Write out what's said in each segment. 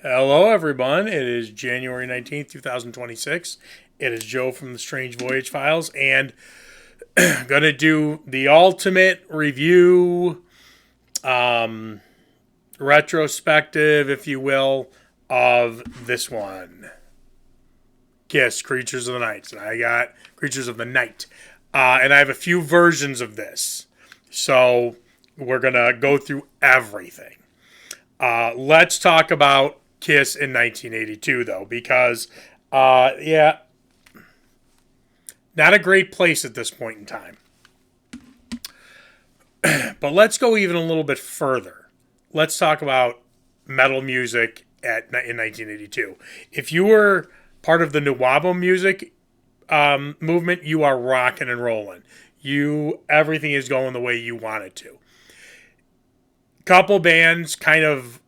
Hello, everyone. It is January 19th, 2026. It is Joe from the Strange Voyage Files, and going to do the ultimate review, retrospective, if you will, of this one. Kiss, Creatures of the Night. And I got Creatures of the Night. And I have a few versions of this. So we're going to go through everything. Let's talk about Kiss in 1982, though, because, not a great place at this point in time. But let's go even a little bit further. Let's talk about metal music in 1982. If you were part of the Nuwabo music movement, you are rocking and rolling. Everything is going the way you want it to. Couple bands kind of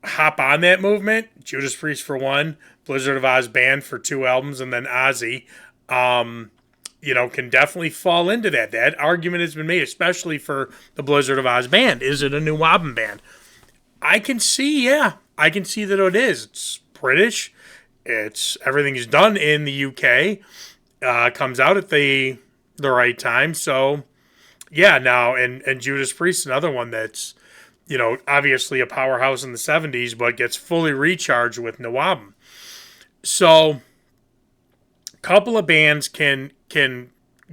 hop on that movement. Judas Priest for one, Blizzard of Oz Band for 2 albums, and then Ozzy, can definitely fall into that. That argument has been made, especially for the Blizzard of Oz Band. Is it a Nuwabo band? I can see that it is. It's British. Everything is done in the UK. Comes out at the right time. So, yeah, now, and Judas Priest, another one that's, obviously a powerhouse in the 70s, but gets fully recharged with Nuwabo. So, a couple of bands can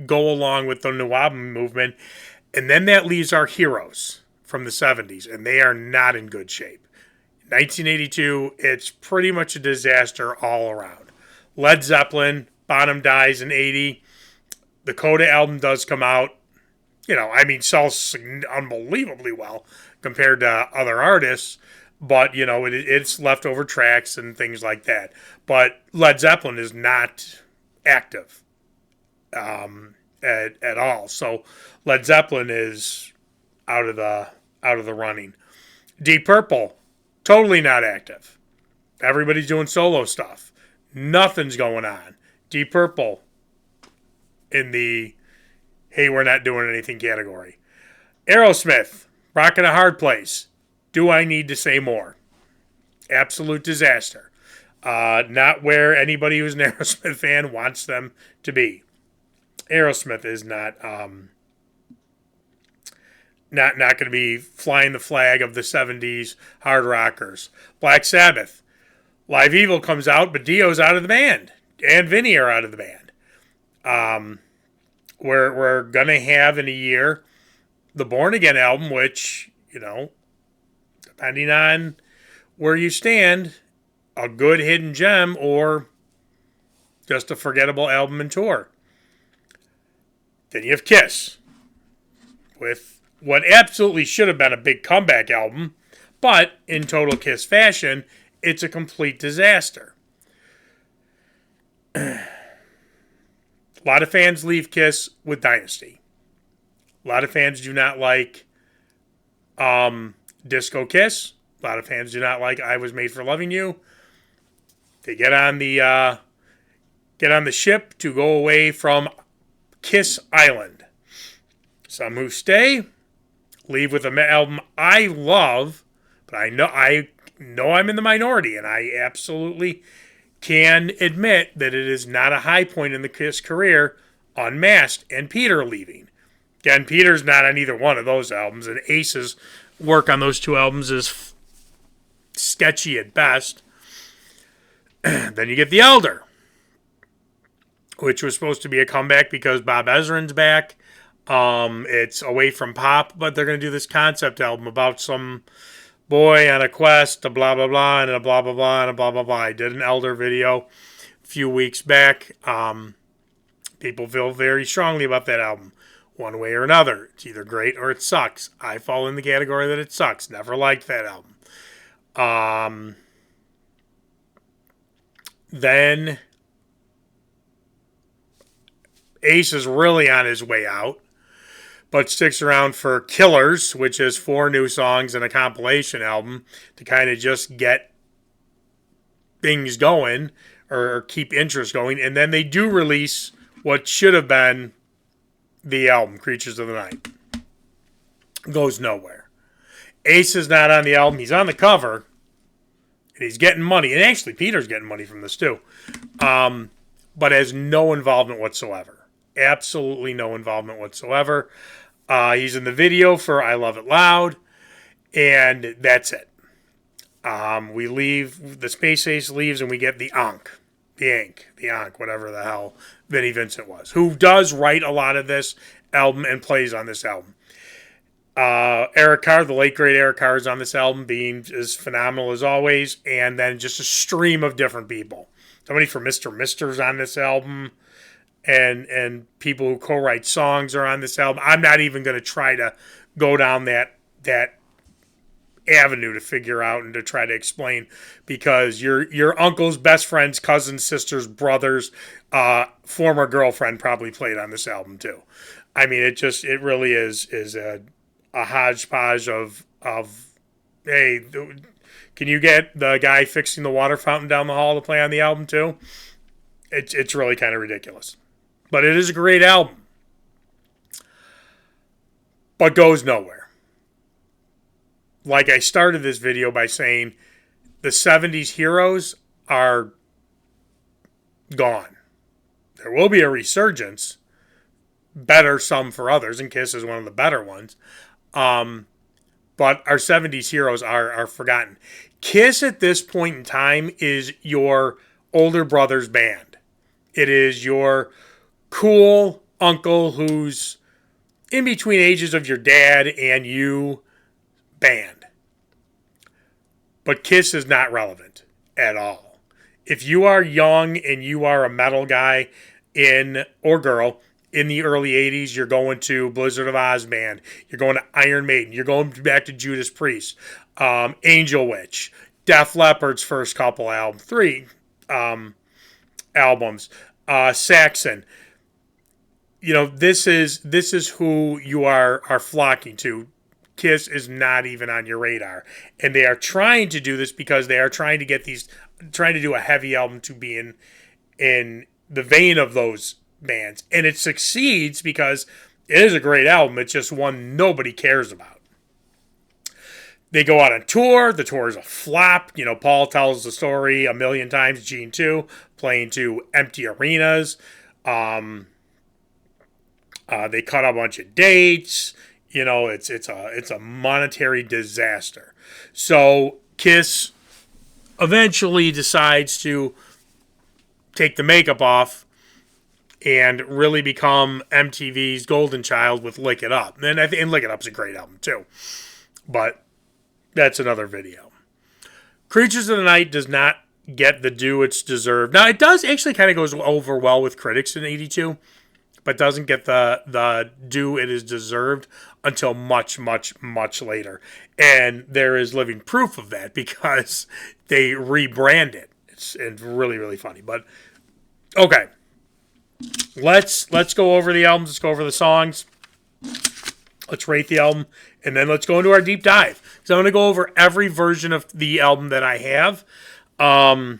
go along with the Nuwabo movement, and then that leaves our heroes from the 70s, and they are not in good shape. 1982, it's pretty much a disaster all around. Led Zeppelin, Bonham dies in 80. The Coda album does come out. Sells unbelievably well compared to other artists, but, it's leftover tracks and things like that. But Led Zeppelin is not active at all. So Led Zeppelin is out of the running. Deep Purple, totally not active. Everybody's doing solo stuff. Nothing's going on. Deep Purple in the hey, we're not doing anything category. Aerosmith, rocking a hard place. Do I need to say more? Absolute disaster. Not where anybody who's an Aerosmith fan wants them to be. Aerosmith is not going to be flying the flag of the 70s hard rockers. Black Sabbath, Live Evil comes out, but Dio's out of the band, and Vinny are out of the band. We're going to have in a year the Born Again album, which, depending on where you stand, a good hidden gem or just a forgettable album and tour. Then you have Kiss with what absolutely should have been a big comeback album, but in total Kiss fashion, it's a complete disaster. A lot of fans leave Kiss with Dynasty. A lot of fans do not like Disco Kiss. A lot of fans do not like I Was Made for Loving You. They get on the ship to go away from Kiss Island. Some who stay leave with an album I love, but I know I'm in the minority, and I absolutely can admit that it is not a high point in the Kiss career, Unmasked, and Peter leaving. Again, Peter's not on either one of those albums, and Ace's work on those 2 albums is sketchy at best. Then you get The Elder, which was supposed to be a comeback because Bob Ezrin's back. It's away from pop, but they're going to do this concept album about some boy on a quest, a blah, blah, blah, and a blah, blah, blah, and a blah, blah, blah. I did an Elder video a few weeks back. People feel very strongly about that album, one way or another. It's either great or it sucks. I fall in the category that it sucks. Never liked that album. Then Ace is really on his way out, but sticks around for Killers, which is 4 new songs and a compilation album to kind of just get things going or keep interest going. And then they do release what should have been the album, Creatures of the Night. Goes nowhere. Ace is not on the album. He's on the cover. And he's getting money. And actually, Peter's getting money from this too. But has no involvement whatsoever. Absolutely no involvement whatsoever. He's in the video for I Love It Loud. And that's it. We leave, the space ace leaves, and we get the Ankh. The Ankh, whatever the hell Vinnie Vincent was. Who does write a lot of this album and plays on this album. Eric Carr, the late great Eric Carr, is on this album, being as phenomenal as always, and then just a stream of different people. Somebody from Mr. Mister's on this album, and people who co-write songs are on this album. I'm not even going to try to go down that avenue to figure out and to try to explain, because your uncle's best friend's cousin's sister's brother's former girlfriend probably played on this album too. I mean, it really is a hodgepodge of hey, can you get the guy fixing the water fountain down the hall to play on the album too? It's really kind of ridiculous, but it is a great album, but goes nowhere. Like I started this video by saying, the 70s heroes are gone. There will be a resurgence, better some for others, and Kiss is one of the better ones. But our 70s heroes are forgotten. Kiss at this point in time is your older brother's band. It is your cool uncle who's in between ages of your dad and you band. But Kiss is not relevant at all. If you are young and you are a metal guy or girl in the early 80s, you're going to Blizzard of Oz band, you're going to Iron Maiden, you're going back to Judas Priest, Angel Witch, Def Leppard's first couple three albums, Saxon. You know, this is who you are flocking to. Kiss is not even on your radar, and they are trying to do this because they are trying to do a heavy album to be in the vein of those bands, and it succeeds because it is a great album. It's just one nobody cares about. They go out on tour. The tour is a flop. You know, Paul tells the story a million times. Gene too, playing to empty arenas. They cut a bunch of dates. You know, it's a monetary disaster. So Kiss eventually decides to take the makeup off and really become MTV's golden child with Lick It Up. And Lick It Up's a great album too. But that's another video. Creatures of the Night does not get the due it's deserved. Now, it does actually kind of goes over well with critics in 82, but doesn't get the due it is deserved until much, much, much later. And there is living proof of that because they rebrand it. It's really, really funny. But, okay. Let's go over the albums. Let's go over the songs. Let's rate the album. And then let's go into our deep dive. So I'm going to go over every version of the album that I have. And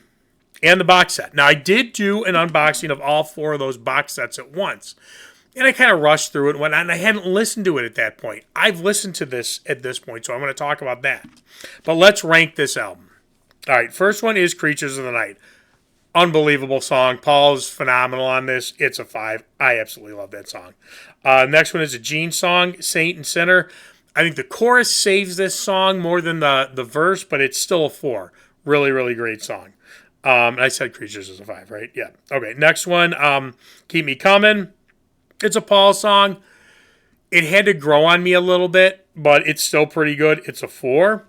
the box set. Now, I did do an unboxing of all 4 of those box sets at once. And I kind of rushed through it and whatnot, and I hadn't listened to it at that point. I've listened to this at this point, so I'm going to talk about that. But let's rank this album. All right, first one is Creatures of the Night. Unbelievable song. Paul's phenomenal on this. It's a 5. I absolutely love that song. Next one is a Gene song, Saint and Sinner. I think the chorus saves this song more than the verse, but it's still a 4. Really, really great song. I said Creatures is a 5, right? Yeah. Okay, next one, Keep Me Coming. It's a Paul song. It had to grow on me a little bit, but it's still pretty good. It's a 4.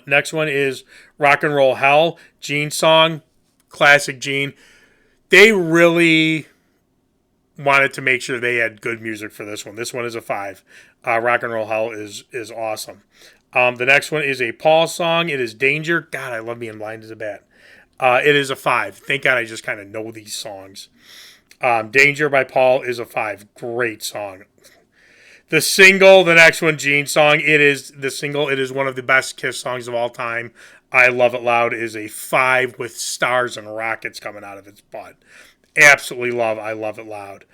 Next one is Rock and Roll Hell. Gene song. Classic Gene. They really wanted to make sure they had good music for this one. This one is a 5. Rock and Roll Hell is awesome. The next one is a Paul song. It is Danger. God, I love being blind as a bat. It is a 5. Thank God I just kind of know these songs. Danger by Paul is a 5. Great song. The single, the next one, Gene song. It is one of the best Kiss songs of all time. I Love It Loud is a 5 with stars and rockets coming out of its butt. Absolutely love I Love It Loud.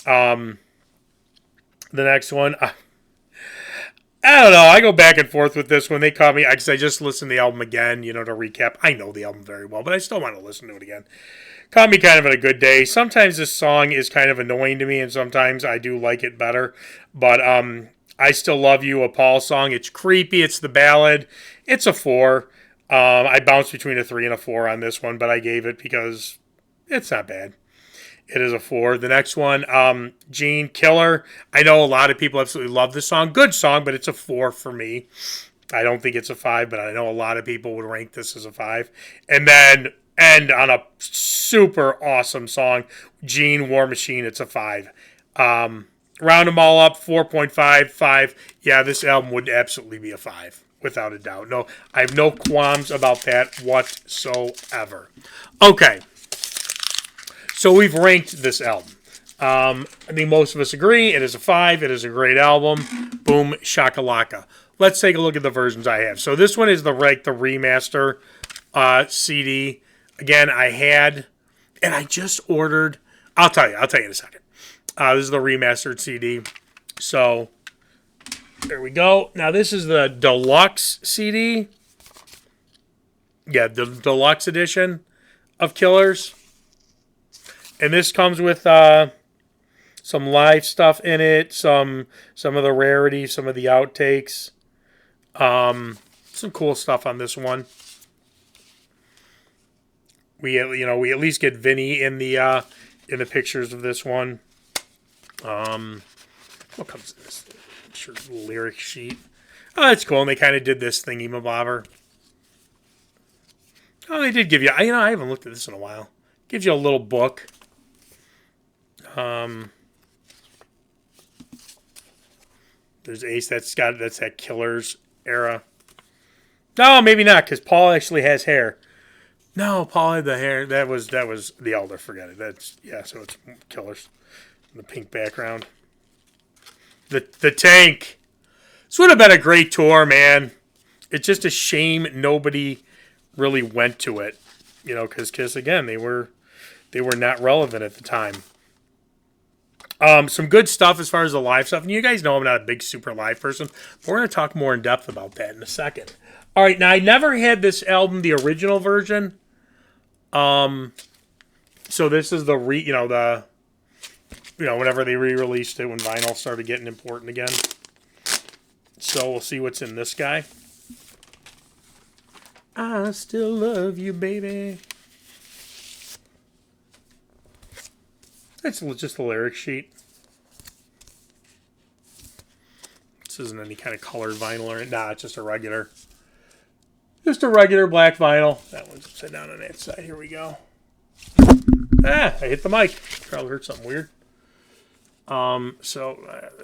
The next one, I don't know. I go back and forth with this when they call me because I just listened to the album again, to recap. I know the album very well, but I still want to listen to it again. Caught me kind of on a good day. Sometimes this song is kind of annoying to me, and sometimes I do like it better. But I Still Love You, a Paul song. It's creepy. It's the ballad. It's a 4. I bounced between a 3 and a 4 on this one, but I gave it because it's not bad. It is a 4. The next one, Gene, Killer. I know a lot of people absolutely love this song. Good song, but it's a 4 for me. I don't think it's a 5, but I know a lot of people would rank this as a 5. And then end on a super awesome song, Gene, War Machine. It's a 5. Round them all up, 4.5, 5. Yeah, this album would absolutely be a 5, without a doubt. No, I have no qualms about that whatsoever. Okay. So we've ranked this album. I think most of us agree it is a 5. It is a great album. Boom, shakalaka. Let's take a look at the versions I have. So this one is the remaster CD. Again, I had, and I just ordered. I'll tell you in a second. This is the remastered CD. So there we go. Now this is the deluxe CD. Yeah, the deluxe edition of Killers. And this comes with some live stuff in it, some of the rarities, some of the outtakes, some cool stuff on this one. We at least get Vinny in the pictures of this one. What comes in this? I'm sure lyric sheet. Oh, that's cool. And they kind of did this thingy mabobber. Oh, they did give you. I haven't looked at this in a while. Gives you a little book. There's Ace. That's that Killers era. No, maybe not, because Paul actually has hair. No, Paul had the hair. That was the Elder. Forget it. So it's Killers. The pink background. The Tank. This would have been a great tour, man. It's just a shame nobody really went to it. Because Kiss, again, they were not relevant at the time. Some good stuff as far as the live stuff. And you guys know I'm not a big super live person. But we're going to talk more in depth about that in a second. All right, now I never had this album, the original version. So this is whenever they re-released it when vinyl started getting important again. So we'll see what's in this guy. I still love you, baby. It's just a lyric sheet. This isn't any kind of colored vinyl or nah, it's just a regular black vinyl. That one's upside down on that side. Here we go. I hit the mic. Probably heard something weird. The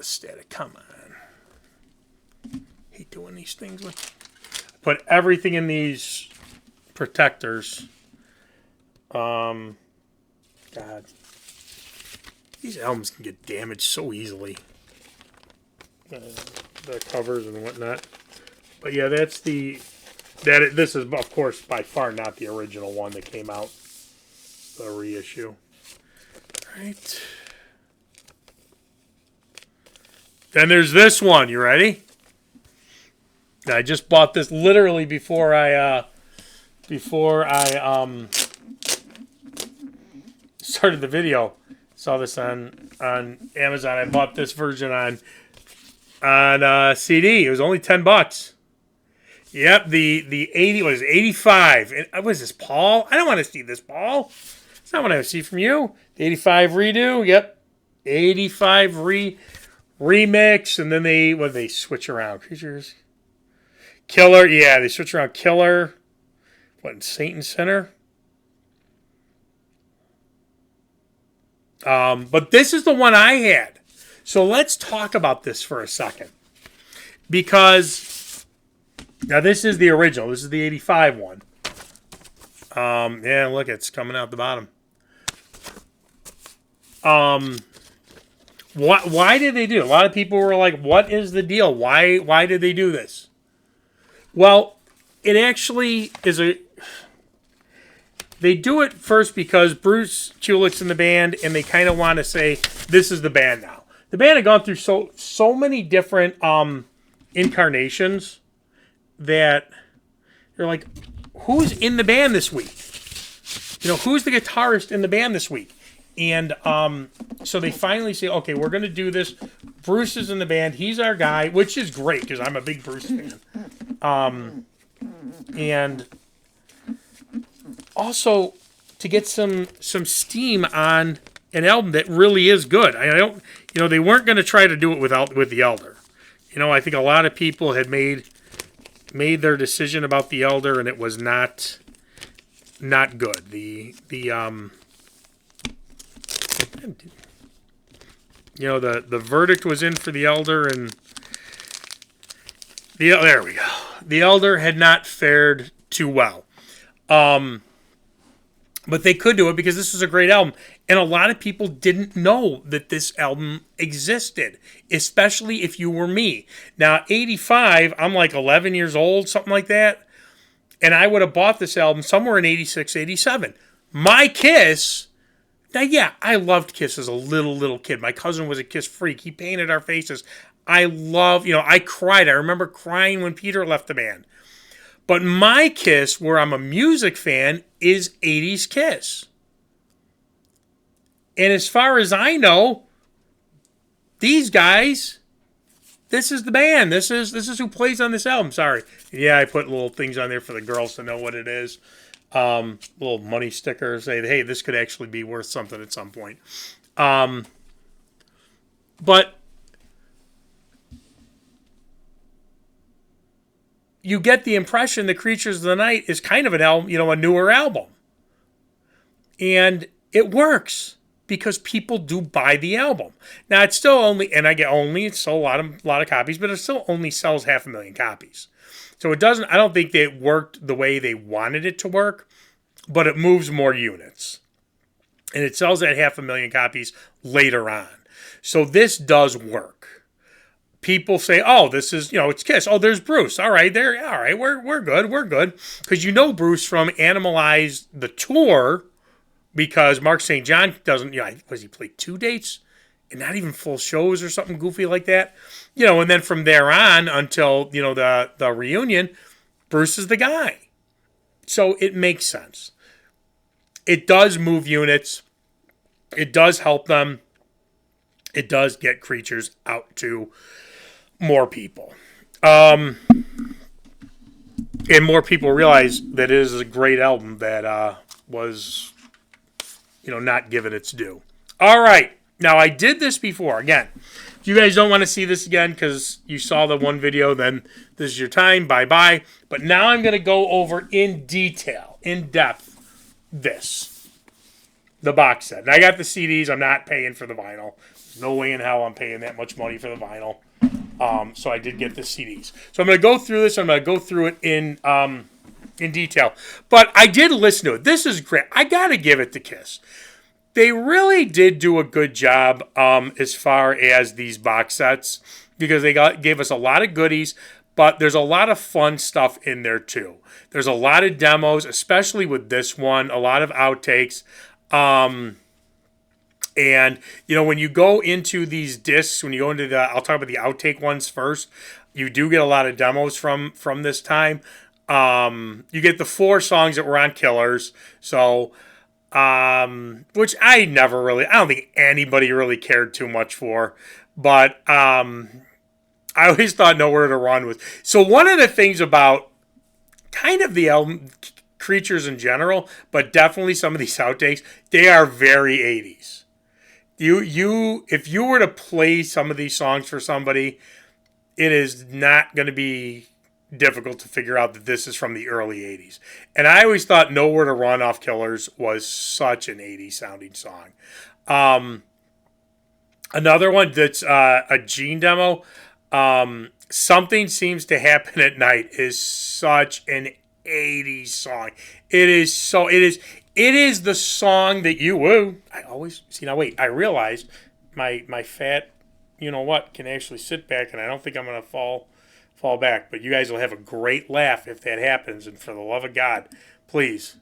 static. Come on. Hate doing these things with. Put everything in these protectors. God. These albums can get damaged so easily. The covers and whatnot. But yeah, this is, of course, by far not the original one that came out. The reissue. All right. Then there's this one. You ready? I just bought this literally before I started the video. Saw this on Amazon. I bought this version on CD. It was only $10. Yep, the 80 was 85. And was this Paul? I don't want to see this, Paul. It's not what I see from you. The 85 redo. Yep, 85 remix, and then they switch around. Creatures, Killer. Yeah, they switch around. Killer. What, Saint and Sinner? But this is the one I had. So let's talk about this for a second. Because now this is the original. This is the 85 one. Yeah, look, it's coming out the bottom. Why did they do it? A lot of people were like, what is the deal? Why did they do this? Well, it actually is they do it first because Bruce Kulick's in the band, and they kind of want to say, this is the band now. The band had gone through so many different incarnations that you're like, who's in the band this week? Who's the guitarist in the band this week? And so they finally say, okay, we're going to do this. Bruce is in the band. He's our guy, which is great because I'm a big Bruce fan. And also to get some steam on an album that really is good. I don't, they weren't going to try to do it with the Elder. I think a lot of people had made their decision about the Elder, and it was not good. The verdict was in for the Elder, and there we go. The Elder had not fared too well. But they could do it because this is a great album. And a lot of people didn't know that this album existed, especially if you were me. Now, 85, I'm like 11 years old, something like that. And I would have bought this album somewhere in 86, 87. My Kiss, now, yeah, I loved Kiss as a little kid. My cousin was a Kiss freak. He painted our faces. I cried. I remember crying when Peter left the band. But my Kiss, where I'm a music fan, is 80s Kiss. And as far as I know, these guys, this is the band. This is who plays on this album. Sorry. Yeah, I put little things on there for the girls to know what it is. Little money stickers. Say, hey, this could actually be worth something at some point. But you get the impression that Creatures of the Night is kind of an album, a newer album. And it works because people do buy the album. Now, it's still only, and it's still a lot of copies, but it still only sells 500,000 copies. So it doesn't, I don't think that it worked the way they wanted it to work, but it moves more units. And it sells at 500,000 copies later on. So this does work. People say, oh, this is, it's Kiss. Oh, there's Bruce. All right, we're good. Because Bruce from Animalize the Tour, because Mark St. John doesn't, he played 2 dates and not even full shows or something goofy like that. And then from there on until, the reunion, Bruce is the guy. So it makes sense. It does move units. It does help them. It does get Creatures out to more people. And more people realize that it is a great album that was, not given its due. All right. Now, I did this before. Again, if you guys don't want to see this again because you saw the one video, then this is your time. Bye-bye. But now I'm going to go over in detail, in depth, the box set. And I got the CDs. I'm not paying for the vinyl. There's no way in hell I'm paying that much money for the vinyl. So I did get the CDs. So I'm going to go through this. I'm going to go through it in detail. But I did listen to it. This is great. I got to give it to Kiss. They really did do a good job as far as these box sets because they gave us a lot of goodies, but there's a lot of fun stuff in there too. There's a lot of demos, especially with this one, a lot of outtakes. And, when you go into these discs, when you go into I'll talk about the outtake ones first, you do get a lot of demos from this time. You get the 4 songs that were on Killers. So, which I don't think anybody really cared too much for. But, I always thought Nowhere to Run was. So one of the things about kind of the album, Creatures in general, but definitely some of these outtakes, they are very 80s. If you were to play some of these songs for somebody, it is not going to be difficult to figure out that this is from the early 80s. And I always thought Nowhere to Run off Killers was such an 80s sounding song. Another one that's a Gene demo, Something Seems to Happen at Night is such an 80s song. It is the song that I realized my fat, can actually sit back, and I don't think I'm going to fall back. But you guys will have a great laugh if that happens. And for the love of God, please,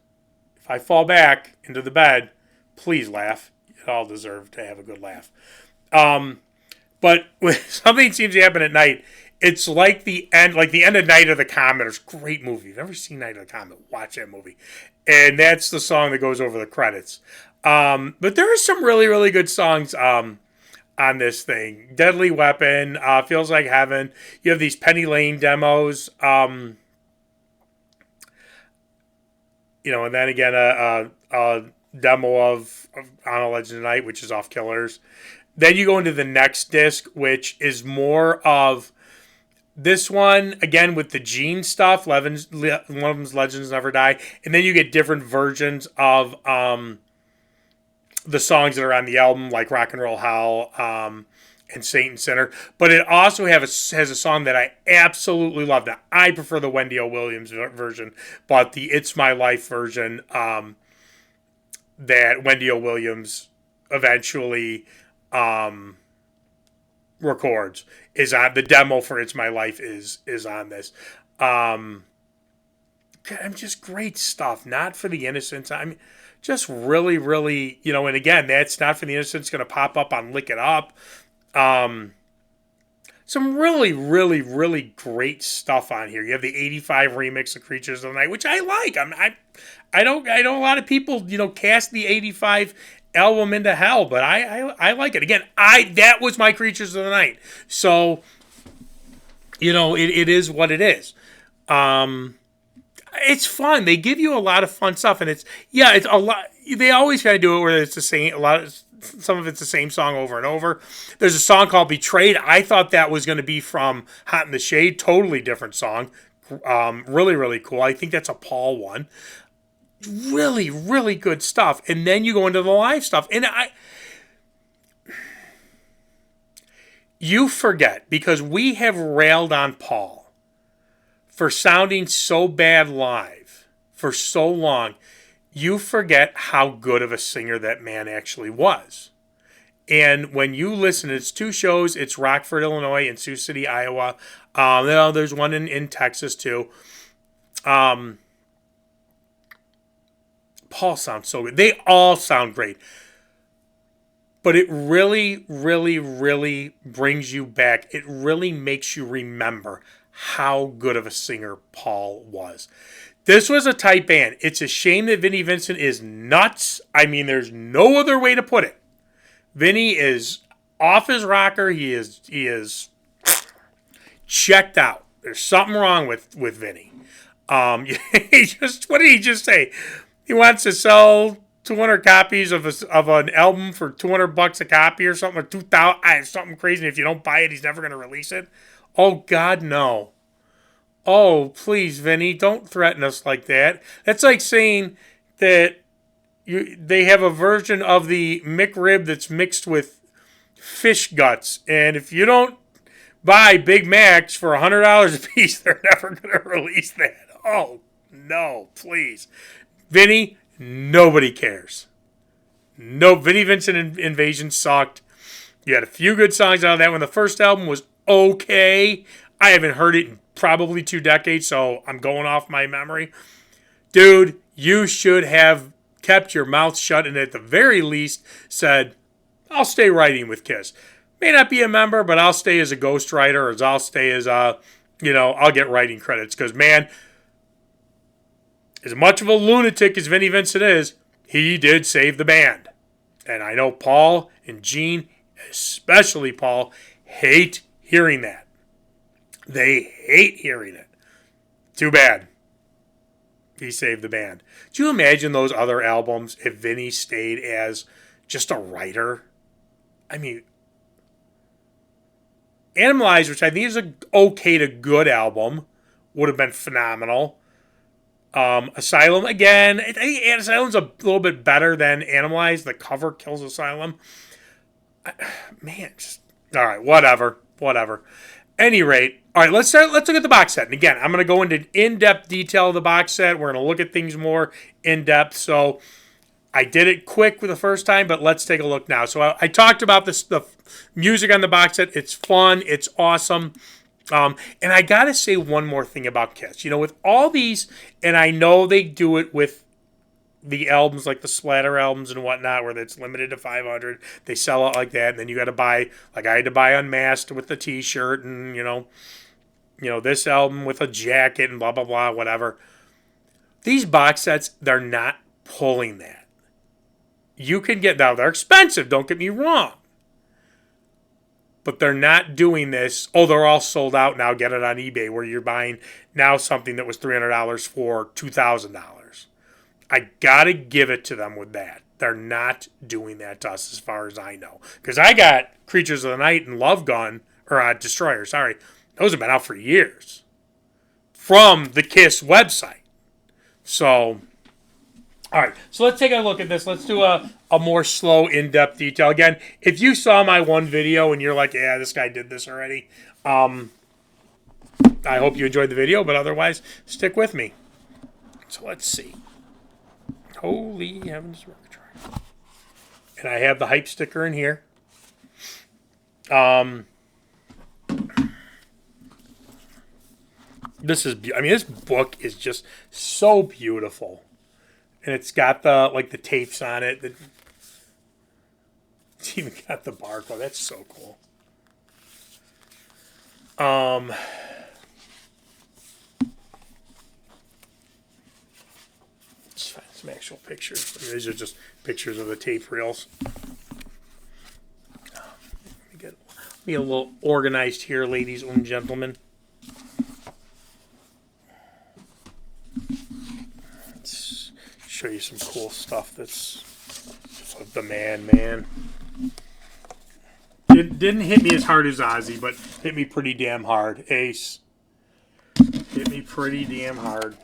if I fall back into the bed, please laugh. You all deserve to have a good laugh. But Something Seems to Happen at Night It's like the end of Night of the Comet. It's a great movie. If you've never seen Night of the Comet, watch that movie. And that's the song that goes over the credits. But there are some really, really good songs on this thing. Deadly Weapon, Feels Like Heaven. You have these Penny Lane demos. And then again, a demo of On a Legend Night, which is off Killers. Then you go into the next disc, which is more of this one, again, with the Gene stuff. One of them's Legends Never Die. And then you get different versions of the songs that are on the album, like Rock and Roll Hell and Saint and Sinner. But it also has a song that I absolutely love. Now, I prefer the Wendy O. Williams version, but the It's My Life version that Wendy O. Williams eventually records is on the demo for It's My Life is on this. Just great stuff. Not for the Innocents. I mean, just really, really, and again, that's Not for the Innocents going to pop up on Lick It Up. Some really, really, really great stuff on here. You have the '85 remix of Creatures of the Night, which I like. I know a lot of people, cast the '85 album into hell, but I like it. Again, that was my Creatures of the Night. So, it is what it is. It's fun. They give you a lot of fun stuff, and it's a lot. They always kind of do it where it's the same. Some of it's the same song over and over. There's a song called Betrayed. I thought that was going to be from Hot in the Shade. Totally different song. Really, really cool. I think that's a Paul one. Really, really good stuff. And then you go into the live stuff. And you forget, because we have railed on Paul for sounding so bad live for so long. You forget how good of a singer that man actually was. And when you listen, it's two shows. It's Rockford, Illinois, and Sioux City, Iowa. There's one in Texas, too. Paul sounds so good. They all sound great. But it really, really, really brings you back. It really makes you remember how good of a singer Paul was. This was a tight band. It's a shame that Vinnie Vincent is nuts. I mean, there's no other way to put it. Vinnie is off his rocker. He is checked out. There's something wrong with Vinnie. What did he just say? He wants to sell 200 copies of an album for $200 a copy or something, or 2,000, something crazy. And if you don't buy it, he's never going to release it. Oh God, no. Oh, please, Vinny, don't threaten us like that. That's like saying that they have a version of the McRib that's mixed with fish guts, and if you don't buy Big Macs for $100 a piece, they're never going to release that. Oh, no, please. Vinny, nobody cares. No, Vinnie Vincent Invasion sucked. You had a few good songs out of that one. The first album was okay. I haven't heard it in probably 2 decades, so I'm going off my memory. Dude, you should have kept your mouth shut and at the very least said, I'll stay writing with Kiss. May not be a member, but I'll stay as a ghostwriter, or I'll stay as I'll get writing credits. Because, man, as much of a lunatic as Vinnie Vincent is, he did save the band. And I know Paul and Gene, especially Paul, hate hearing that. They hate hearing it. Too bad. He saved the band. Do you imagine those other albums if Vinny stayed as just a writer? I mean, Animalize, which I think is an okay to good album, would have been phenomenal. Asylum, again, I think Asylum's a little bit better than Animalize. The cover kills Asylum. All right, whatever. Any rate, all right, let's look at the box set. And again, I'm going to go into in-depth detail of the box set. We're going to look at things more in-depth. So I did it quick for the first time, but let's take a look now. So I talked about the music on the box set. It's fun. It's awesome. And I got to say one more thing about Kiss. With all these, and I know they do it with the albums, like the Splatter albums and whatnot, where it's limited to 500. They sell it like that, and then you got to buy, like I had to buy Unmasked with the T-shirt and, this album with a jacket and blah, blah, blah, whatever. These box sets, they're not pulling that. You can get, now they're expensive, don't get me wrong. But they're not doing this. Oh, they're all sold out now. Get it on eBay, where you're buying now something that was $300 for $2,000. I gotta give it to them with that. They're not doing that to us, as far as I know. Because I got Creatures of the Night and Love Gun, or Destroyer. Sorry, those have been out for years from the Kiss website. So, all right. So let's take a look at this. Let's do a more slow, in-depth detail. Again, if you saw my one video and you're like, yeah, this guy did this already, I hope you enjoyed the video, but otherwise, stick with me. So let's see. Holy heavens. And I have the hype sticker in here. This book is just so beautiful. And it's got the tapes on it. It's even got the barcode. That's so cool. Let's find some actual pictures. These are just pictures of the tape reels. Let me get a little organized here, ladies and gentlemen. Let's show you some cool stuff that's just like the man. It didn't hit me as hard as Ozzy, but hit me pretty damn hard. Ace. Hit me pretty damn hard.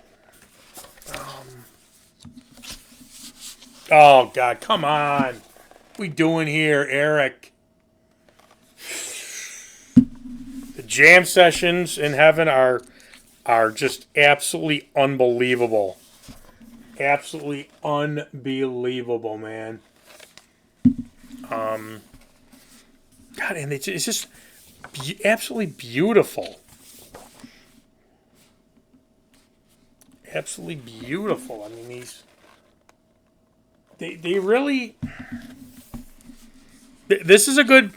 Oh, God, come on. What we doing here, Eric? The jam sessions in heaven are just absolutely unbelievable. Absolutely unbelievable, man. God, and it's just absolutely beautiful. Absolutely beautiful. I mean, they really. This is a good.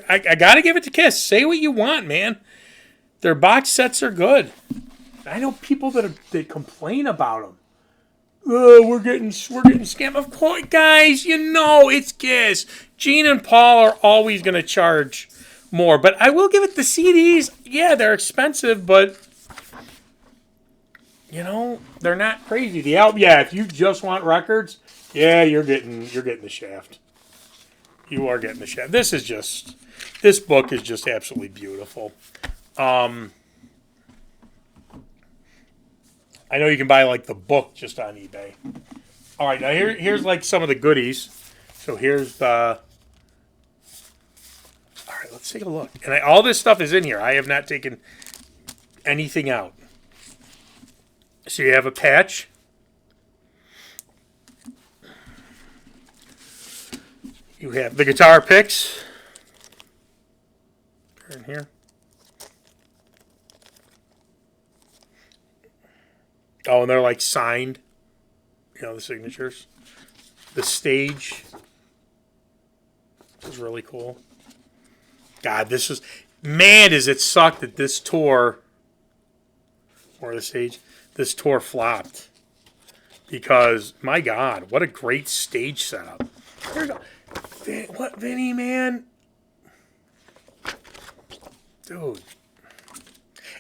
I gotta give it to Kiss. Say what you want, man. Their box sets are good. I know people that complain about them. Oh, we're getting scammed. Of course, guys, it's Kiss. Gene and Paul are always going to charge more. But I will give it the CDs. Yeah, they're expensive, but, they're not crazy. The album, yeah, if you just want records, yeah, you're getting the shaft. You are getting the shaft. This book is just absolutely beautiful. I know you can buy the book just on eBay. All right, now here's some of the goodies. So here's the. All right, let's take a look. And all this stuff is in here. I have not taken anything out. So you have a patch. You have the guitar picks. They're in here. Oh, and they're signed. The signatures. The stage is really cool. God, does it suck that this tour, or the stage, this tour flopped. Because, my God, what a great stage setup. What, Vinny, man? Dude.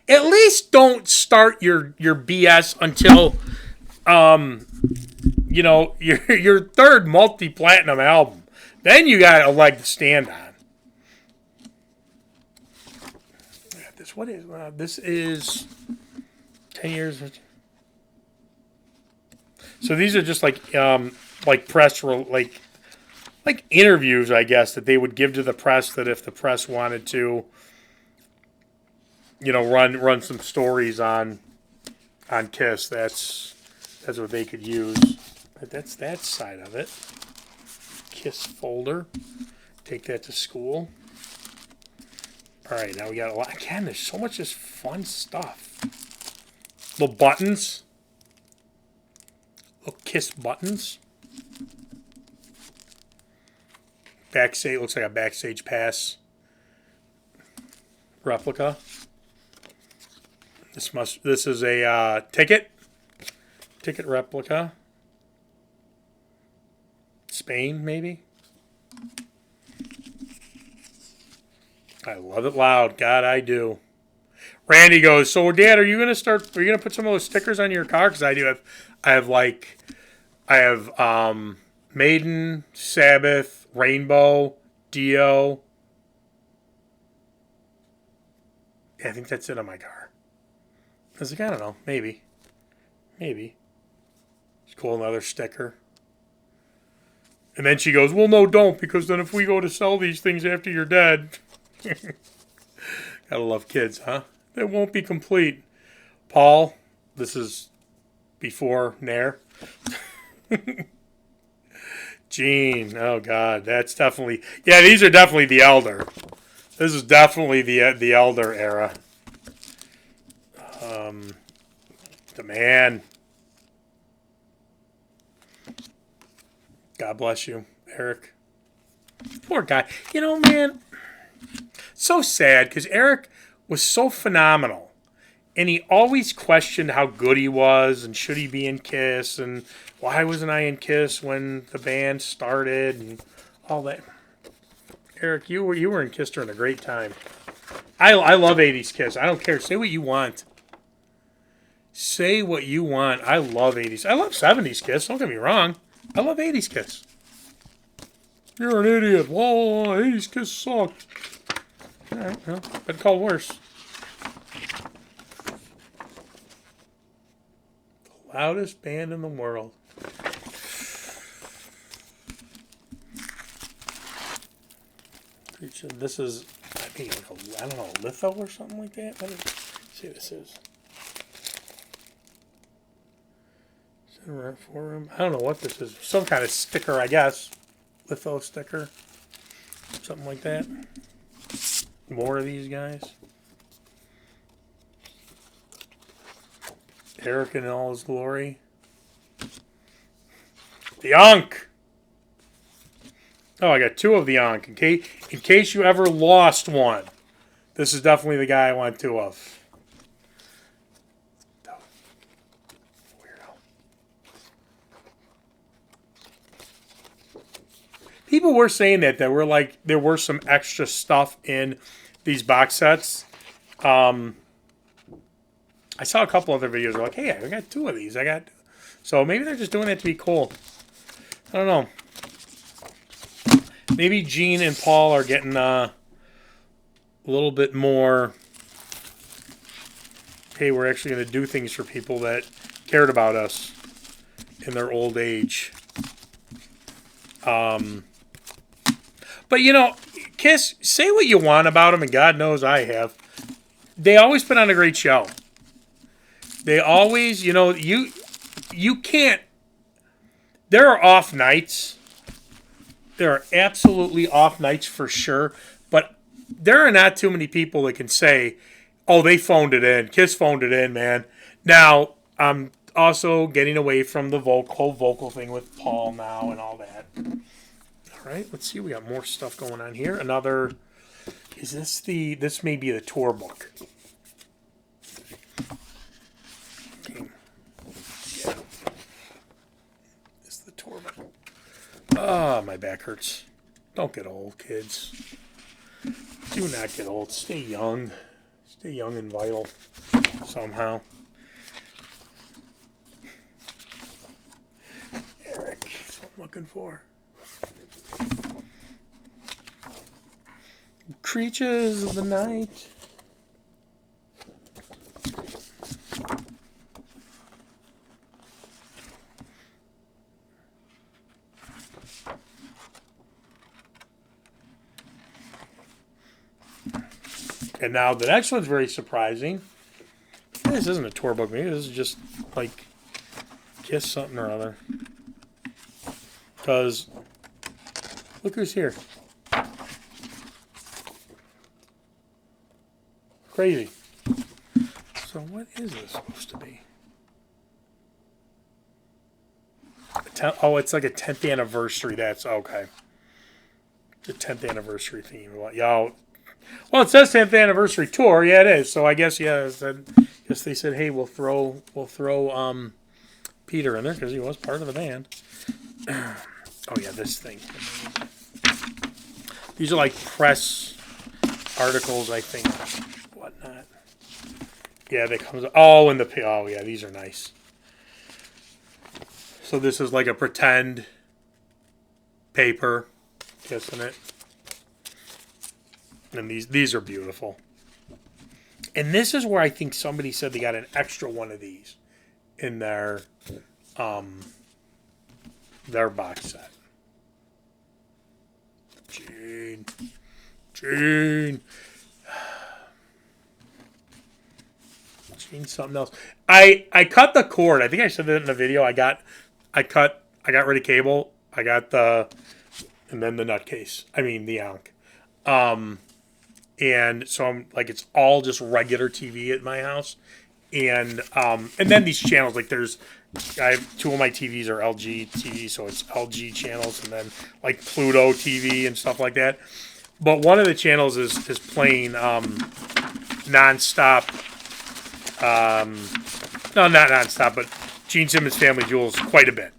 At least don't start your BS until, your third multi-platinum album. Then you got a leg to stand on. This is 10 years. So these are just press, like interviews, I guess, that they would give to the press, that if the press wanted to, run some stories on Kiss, that's what they could use. But that's that side of it. Kiss folder. Take that to school. All right, now we got a lot. Again, there's so much just fun stuff. Little buttons. Little Kiss buttons. Backstage, looks like a backstage pass replica. This is a ticket replica. Spain, maybe. I love it loud. God, I do. Randy goes, so Dad, are you gonna put some of those stickers on your car? Because I have Maiden, Sabbath, Rainbow, Dio. Yeah, I think that's it on my car. I was like, I don't know, maybe. It's cool, another sticker. And then she goes, well, no, don't, because then if we go to sell these things after you're dead, gotta love kids, huh? That won't be complete. Paul, this is before Nair. Gene, oh God, that's definitely, yeah, these are definitely the Elder. This is definitely the Elder era. The man. God bless you, Eric. Poor guy. You know, man, so sad because Eric was so phenomenal. And he always questioned how good he was and should he be in Kiss and why wasn't I in Kiss when the band started and all that. Eric, you were in Kiss during a great time. I love 80s Kiss. I don't care. Say what you want. Say what you want. I love 80s. I love 70s Kiss. Don't get me wrong. I love 80s Kiss. You're an idiot. Whoa, 80s Kiss sucked. All right, well, been called worse. The loudest band in the world. This is, I think, like I don't know, a litho or something like that. Let me see what this is. Forum. I don't know what this is. Some kind of sticker, I guess. Litho sticker. Something like that. More of these guys. Eric in all his glory. The Ankh! Oh, I got two of the Ankh. In case you ever lost one. This is definitely the guy I want two of. People were saying that there were some extra stuff in these box sets. I saw a couple other videos. They're like, hey, I got two of these. So maybe they're just doing that to be cool. I don't know. Maybe Gene and Paul are getting a little bit more. Hey, we're actually going to do things for people that cared about us in their old age. But, you know, Kiss, say what you want about them, and God knows I have. They always put on a great show. They always, you know, you can't. There are off nights. There are absolutely off nights for sure. But there are not too many people that can say, oh, they phoned it in. Kiss phoned it in, man. Now, I'm also getting away from the whole vocal thing with Paul now and all that. All right, let's see. We got more stuff going on here. Another, this may be the tour book. Okay. Yeah. It's the tour book. Ah, my back hurts. Don't get old, kids. Do not get old. Stay young. Stay young and vital somehow. Eric, that's what I'm looking for. Creatures of the night. And now the next one's very surprising. This isn't a tour book, maybe this is just like Kiss something or other. Because look who's here. Crazy. So what is this supposed to be? Oh, it's like a 10th anniversary. That's okay. The 10th anniversary theme. Y'all. Well, it says 10th anniversary tour. Yeah, it is. So I guess, yeah, it's Because they said, hey, we'll throw Peter in there because he was part of the band. Oh yeah, this thing. These are like press articles, I think. Whatnot. Yeah, they comes. Oh, and the oh yeah, these are nice. So this is like a pretend paper, isn't it? And these are beautiful. And this is where I think somebody said they got an extra one of these in their box set. Gene, something else. I cut the cord. I think I said that in the video. I got rid of cable. I got and then the nutcase. I mean the ankh. And so I'm like, it's all just regular TV at my house. And then these channels, like I have two of my TVs are LG TV, so it's LG channels, and then like Pluto TV and stuff like that. But one of the channels is playing nonstop. No, not nonstop, but Gene Simmons' Family Jewels quite a bit.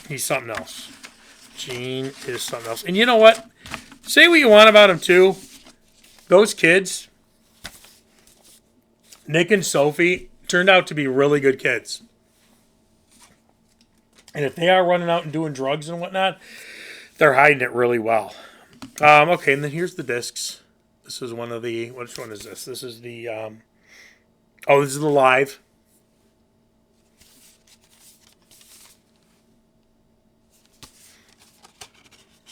He's something else. Gene is something else. And you know what? Say what you want about him too. Those kids, Nick and Sophie, turned out to be really good kids. And if they are running out and doing drugs and whatnot, they're hiding it really well. Okay, and then here's the discs. This is one of the... Which one is this? This is the... this is the live.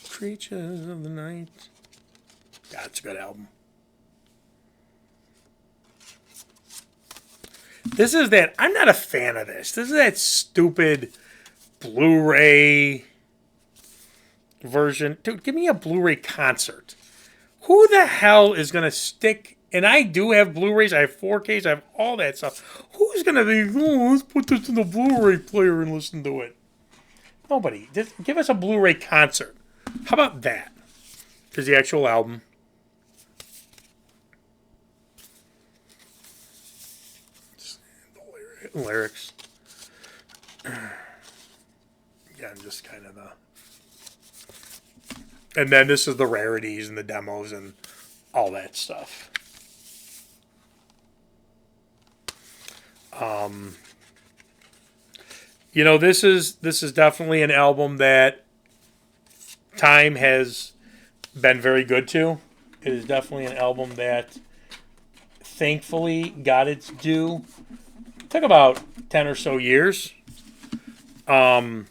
Creatures of the Night. Yeah, it's a good album. This is that... I'm not a fan of this. This is that stupid Blu-ray version. Dude, give me a Blu-ray concert. Who the hell is going to stick... And I do have Blu-rays. I have 4Ks. I have all that stuff. Who's going to be... Oh, let's put this in the Blu-ray player and listen to it. Nobody. Just give us a Blu-ray concert. How about that? Here's the actual album. The lyrics. Yeah, just kind of the... And then this is the rarities and the demos and all that stuff. You know, this is definitely an album that time has been very good to. It is definitely an album that thankfully got its due. It took about 10 or so years. But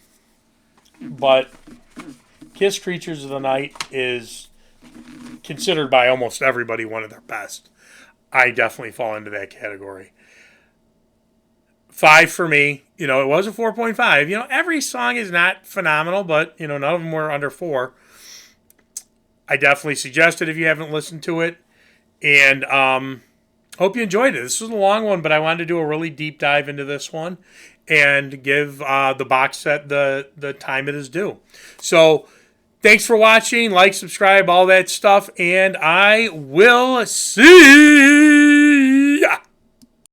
Kiss Creatures of the Night is considered by almost everybody one of their best. I definitely fall into that category. 5 for me. You know, it was a 4.5. You know, every song is not phenomenal, but, you know, none of them were under 4. I definitely suggest it if you haven't listened to it. And hope you enjoyed it. This was a long one, but I wanted to do a really deep dive into this one and give the box set the time it is due. So, thanks for watching. Like, subscribe, all that stuff. And I will see